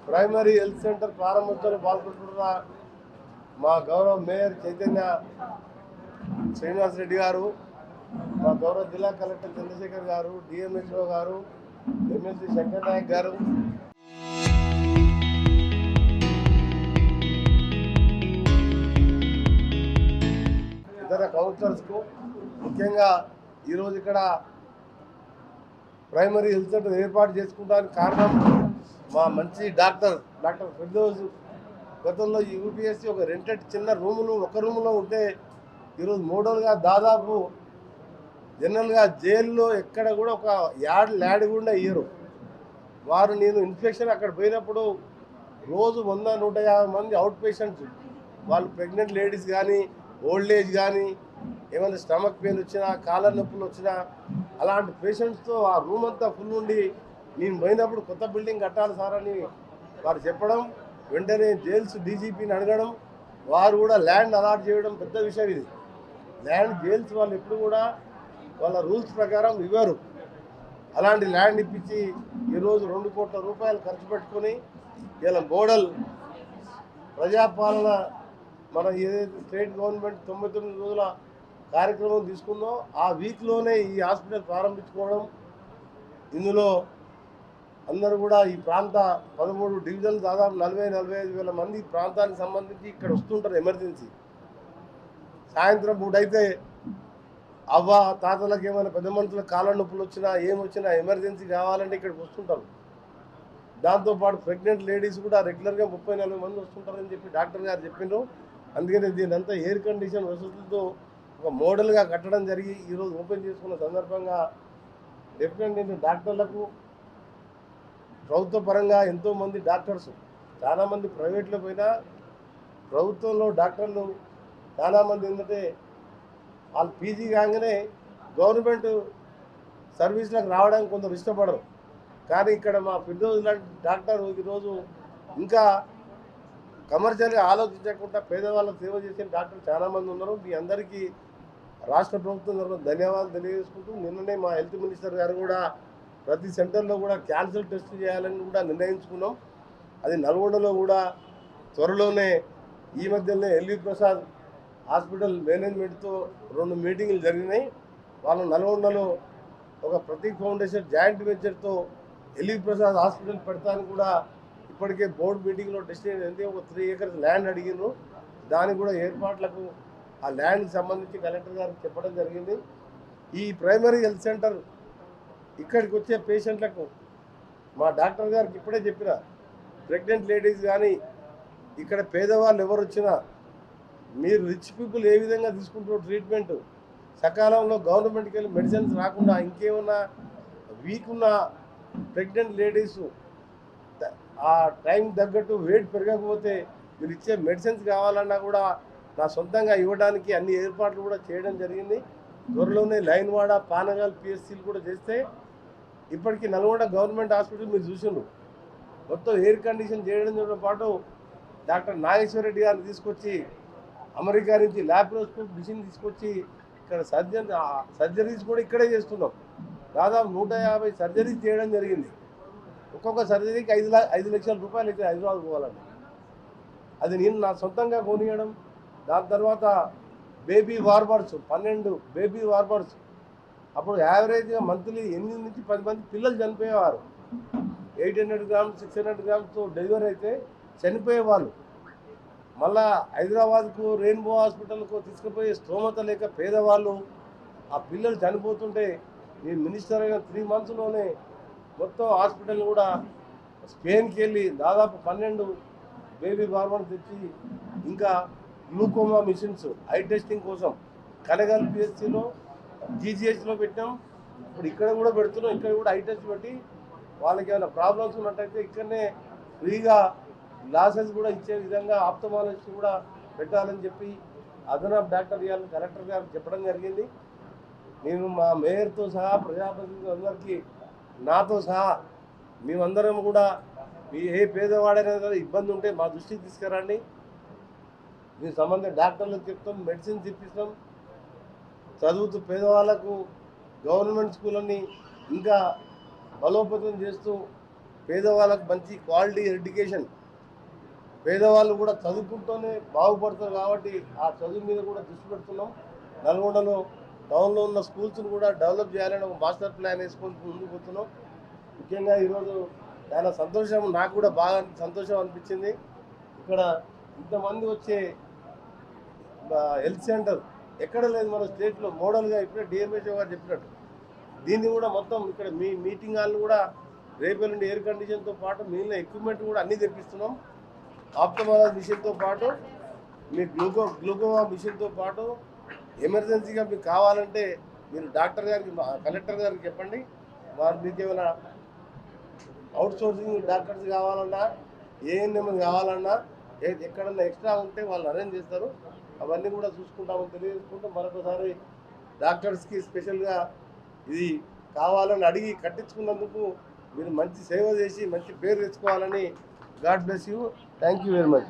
Primary health centre ప్రారంభోత్సవంలో పాల్గొంటున్న మా గౌరవ మేయర్ చైతన్య శ్రీనివాస్ రెడ్డి గారు, మా గౌరవ జిల్లా కలెక్టర్ చంద్రశేఖర్ గారు, డిఎంహెచ్ఓ గారు, ఎమ్మెల్సీ శంకర్ నాయక్ గారు, ఇతర కౌన్సిలర్స్కు, ముఖ్యంగా ఈరోజు ఇక్కడ ప్రైమరీ హెల్త్ సెంటర్ ఏర్పాటు చేసుకోవడానికి కారణం మా మంచి డాక్టర్ ఫిర్దౌస్. గతంలో యూపీఎస్సీ ఒక రెంటెడ్ చిన్న రూములు ఒక రూములో ఉంటే ఈరోజు మోడల్గా దాదాపు జనరల్గా జైల్లో ఎక్కడ కూడా ఒక ల్యాడ్ కూడా ఇయ్యరు వారు. నేను ఇన్ఫెక్షన్ అక్కడ పోయినప్పుడు రోజు 100-150 మంది అవుట్ పేషెంట్స్, వాళ్ళు ప్రెగ్నెంట్ లేడీస్ కానీ, ఓల్డ్ ఏజ్ కానీ, ఏమైనా స్టమక్ పెయిన్ వచ్చినా, కాళ్ళ నొప్పులు వచ్చినా, అలాంటి పేషెంట్స్తో ఆ రూమ్ అంతా ఫుల్ ఉండి నేను పోయినప్పుడు కొత్త బిల్డింగ్ కట్టాలి సార్ అని వారు చెప్పడం, వెంటనే జైల్స్ డీజీపీని అడగడం, వారు కూడా ల్యాండ్ అలాట్ చేయడం పెద్ద విషయం. ఇది ల్యాండ్ జైల్స్ వాళ్ళు ఎప్పుడు కూడా వాళ్ళ రూల్స్ ప్రకారం ఇవ్వరు. అలాంటి ల్యాండ్ ఇప్పించి ఈరోజు 2 కోట్ల రూపాయలు ఖర్చు పెట్టుకొని ఇలా మోడల్ ప్రజాపాలన మన ఏదైతే స్టేట్ గవర్నమెంట్ 99 రోజుల కార్యక్రమం తీసుకుందో ఆ వీక్లోనే ఈ హాస్పిటల్ ప్రారంభించుకోవడం. ఇందులో అందరూ కూడా ఈ ప్రాంత 13 డివిజన్లు దాదాపు 40-45 వేల మంది ప్రాంతానికి సంబంధించి ఇక్కడ వస్తుంటారు. ఎమర్జెన్సీ సాయంత్రం పూట అయితే అవ్వ తాతలకు ఏమైనా పెద్ద మనుషులకు కాళ్ళ నొప్పులు వచ్చినా ఏమొచ్చినా ఎమర్జెన్సీ కావాలంటే ఇక్కడికి వస్తుంటారు. దాంతోపాటు ప్రెగ్నెంట్ లేడీస్ కూడా రెగ్యులర్గా 30-40 మంది వస్తుంటారని చెప్పి డాక్టర్ గారు చెప్పిండ్రు. అందుకని దీని అంతా ఎయిర్ కండిషన్ వసతులతో ఒక మోడల్గా కట్టడం జరిగి ఈరోజు ఓపెన్ చేసుకున్న సందర్భంగా డెఫినెట్ నేను డాక్టర్లకు ప్రభుత్వ పరంగా ఎంతోమంది డాక్టర్స్, చాలామంది ప్రైవేట్లో పోయినా ప్రభుత్వంలో డాక్టర్లు చాలామంది ఏంటంటే వాళ్ళు పీజీ కాగానే గవర్నమెంట్ సర్వీస్లకు రావడానికి కొందరు ఇష్టపడరు. కానీ ఇక్కడ మా ఫిర్దౌస్ లాంటి డాక్టర్ ఈరోజు ఇంకా కమర్షియల్గా ఆలోచించకుండా పేదవాళ్ళకు సేవ చేసే డాక్టర్ చాలామంది ఉన్నారు. మీ అందరికీ రాష్ట్ర ప్రభుత్వం తరఫున ధన్యవాదాలు తెలియజేసుకుంటూ, నిన్ననే మా హెల్త్ మినిస్టర్ గారు కూడా ప్రతి సెంటర్లో కూడా క్యాన్సర్ టెస్ట్ చేయాలని కూడా నిర్ణయించుకున్నాం. అది నల్గొండలో కూడా త్వరలోనే ఈ మధ్యనే ఎల్వి ప్రసాద్ హాస్పిటల్ మేనేజ్మెంట్తో 2 మీటింగులు జరిగినాయి. వాళ్ళు నల్గొండలో ఒక ప్రతీక్ ఫౌండేషన్ జాయింట్ వెంచర్తో ఎల్వి ప్రసాద్ హాస్పిటల్ పెడతానికి కూడా ఇప్పటికే బోర్డు మీటింగ్లో డెసిషన్ అయింది. ఒక 3 acres ల్యాండ్ అడిగినారు. దానికి కూడా ఏర్పాట్లకు ఆ ల్యాండ్కి సంబంధించి కలెక్టర్ గారికి చెప్పడం జరిగింది. ఈ ప్రైమరీ హెల్త్ సెంటర్ ఇక్కడికి వచ్చే పేషెంట్లకు మా డాక్టర్ గారికి ఇప్పుడే చెప్పిన, ప్రెగ్నెంట్ లేడీస్ కానీ ఇక్కడ పేదవాళ్ళు ఎవరు వచ్చినా మీరు రిచ్ పీపుల్ ఏ విధంగా తీసుకుంటారో ట్రీట్మెంట్ సకాలంలో గవర్నమెంట్కి వెళ్ళి మెడిసిన్స్ రాకుండా ఇంకేమన్నా వీక్ ఉన్న ప్రెగ్నెంట్ లేడీస్ ఆ టైం తగ్గట్టు వెయిట్ పెరగకపోతే మీరు ఇచ్చే మెడిసిన్స్ కావాలన్నా కూడా నా సొంతంగా ఇవ్వడానికి అన్ని ఏర్పాట్లు కూడా చేయడం జరిగింది. త్వరలోనే లైన్వాడ, పానగాల్ పిఎస్సీలు కూడా చేస్తే ఇప్పటికీ నల్గొండ గవర్నమెంట్ హాస్పిటల్ మీరు చూసిండ్రు మొత్తం ఎయిర్ కండిషన్ చేయడంతో పాటు డాక్టర్ నాగేశ్వర రెడ్డి గారిని తీసుకొచ్చి అమెరికా నుంచి ల్యాప్రోస్కోప్ మిషన్ తీసుకొచ్చి ఇక్కడ సర్జరీస్ కూడా ఇక్కడే చేస్తున్నాం. దాదాపు 150 సర్జరీస్ చేయడం జరిగింది. ఒక్కొక్క సర్జరీకి 5 లక్షల రూపాయలు అయితే హైదరాబాద్ పోవాలండి. అది నేను నా సొంతంగా కొనియడం. దాని తర్వాత బేబీ వార్బర్స్ 12 బేబీ వార్బర్స్, అప్పుడు యావరేజ్గా మంత్లీ 8 నుంచి 10 మంది పిల్లలు చనిపోయేవారు. 800 grams 600 grams డెలివరీ అయితే చనిపోయేవాళ్ళు. మళ్ళా హైదరాబాద్కు రెయిన్బో హాస్పిటల్కు తీసుకుపోయే స్తోమత లేక పేదవాళ్ళు ఆ పిల్లలు చనిపోతుంటే నేను మినిస్టర్ అయిన 3 monthsలోనే మొత్తం హాస్పిటల్ కూడా స్పెయిన్కి వెళ్ళి దాదాపు 12 బేబీ వార్బర్స్ తెచ్చి ఇంకా గ్లూకోమా మిషన్స్ ఐ టెస్టింగ్ కోసం కనగల్ పిఎస్సీలో జీజీహెచ్లో పెట్టాం. ఇప్పుడు ఇక్కడ కూడా పెడుతున్నాం. ఇక్కడ కూడా ఐ టెస్ట్ పెట్టి వాళ్ళకి ఏమైనా ప్రాబ్లమ్స్ ఉన్నట్టయితే ఇక్కడనే ఫ్రీగా గ్లాసెస్ కూడా ఇచ్చే విధంగా ఆప్థమాలజిస్ట్ కూడా పెట్టాలని చెప్పి అదనపు డాక్టర్ ఇవ్వాలని కలెక్టర్ గారు చెప్పడం జరిగింది. నేను మా మేయర్తో సహా ప్రజాప్రతినిధులు అందరికీ నాతో సహా మేమందరం కూడా మీ ఏ పేదవాడైనా ఇబ్బంది ఉంటే మా దృష్టికి తీసుకురండి. మీ సంబంధించిన డాక్టర్లకు చెప్తాం, మెడిసిన్స్ ఇప్పిస్తాం. చదువుతూ పేదవాళ్లకు గవర్నమెంట్ స్కూళ్ళని ఇంకా బలోపేతం చేస్తూ పేదవాళ్ళకు మంచి క్వాలిటీ ఎడ్యుకేషన్, పేదవాళ్ళు కూడా చదువుకుంటూనే బాగుపడతారు కాబట్టి ఆ చదువు మీద కూడా దృష్టి పెడుతున్నాం. నల్గొండలో టౌన్లో ఉన్న స్కూల్స్ను కూడా డెవలప్ చేయాలని ఒక మాస్టర్ ప్లాన్ వేసుకొని ముందుకు పోతున్నాం. ముఖ్యంగా ఈరోజు చాలా సంతోషం, నాకు కూడా బాగా సంతోషం అనిపించింది. ఇక్కడ ఇంతమంది వచ్చే హెల్త్ సెంటర్ ఎక్కడ లేదు మన స్టేట్లో, మోడల్గా ఇప్పుడే డిఎంహెచ్ఓ గారు చెప్పినట్టు దీన్ని కూడా మొత్తం ఇక్కడ మీ మీటింగ్ హాల్ని కూడా రేపటి నుండి ఎయిర్ కండిషన్తో పాటు మిగిలిన ఎక్విప్మెంట్ కూడా అన్నీ తెప్పిస్తున్నాం. ఆప్టమాలజీ మిషన్తో పాటు మీ గ్లూకోమా మిషన్తో పాటు ఎమర్జెన్సీగా మీకు కావాలంటే మీరు డాక్టర్ గారికి కలెక్టర్ గారికి చెప్పండి. వారు మీకు ఏమైనా అవుట్ సోర్సింగ్ డాక్టర్స్ కావాలన్నా ఏఎన్ఎం కావాలన్నా ఎక్కడన్నా ఎక్స్ట్రా ఉంటే వాళ్ళు అరేంజ్ చేస్తారు. అవన్నీ కూడా చూసుకుంటామని తెలియజేసుకుంటూ మరొకసారి డాక్టర్స్కి స్పెషల్గా ఇది కావాలని అడిగి కట్టించుకున్నందుకు మీరు మంచి సేవ చేసి మంచి పేరు తెచ్చుకోవాలని. God bless you. Thank you very much.